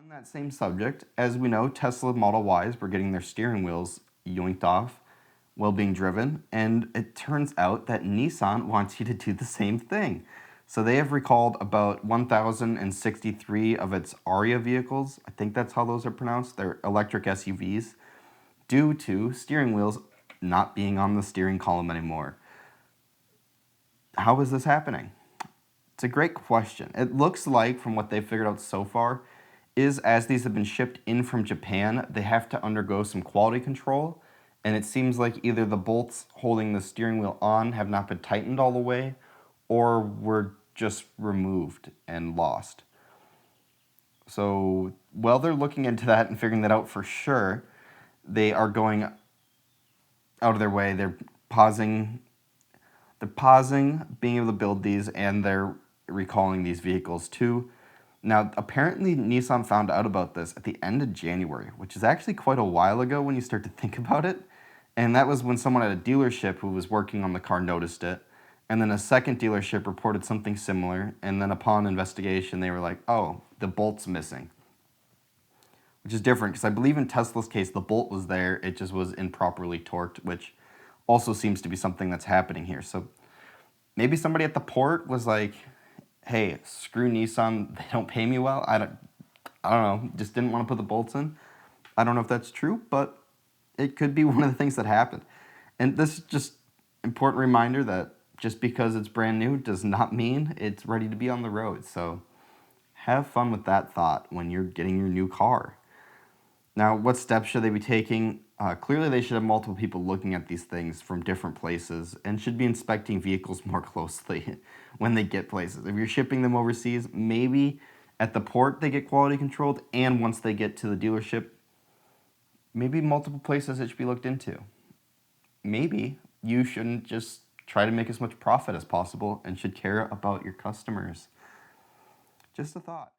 On that same subject, as we know, Tesla Model Ys were getting their steering wheels yoinked off while being driven, and it turns out that Nissan wants you to do the same thing. So they have recalled about 1,063 of its Aria vehicles, I think that's how those are pronounced, they're electric SUVs, due to steering wheels not being on the steering column anymore. How is this happening? It's a great question. It looks like, from what they've figured out so far, is as these have been shipped in from Japan, they have to undergo some quality control, and it seems like either the bolts holding the steering wheel on have not been tightened all the way, or were just removed and lost. So while they're looking into that and figuring that out for sure, they are going out of their way. They're pausing being able to build these, and they're recalling these vehicles too. Now, apparently Nissan found out about this at the end of January, which is actually quite a while ago when you start to think about it. And that was when someone at a dealership who was working on the car noticed it. And then a second dealership reported something similar. And then upon investigation, they were like, oh, the bolt's missing. Which is different, because I believe in Tesla's case, the bolt was there, it just was improperly torqued, which also seems to be something that's happening here. So maybe somebody at the port was like, hey, screw Nissan, they don't pay me well. I don't know, just didn't want to put the bolts in. I don't know if that's true, but it could be one of the things that happened. And this is just important reminder that just because it's brand new does not mean it's ready to be on the road. So have fun with that thought when you're getting your new car. Now, what steps should they be taking? Clearly, they should have multiple people looking at these things from different places and should be inspecting vehicles more closely when they get places. If you're shipping them overseas, maybe at the port they get quality controlled, and once they get to the dealership, maybe multiple places it should be looked into. Maybe you shouldn't just try to make as much profit as possible and should care about your customers. Just a thought.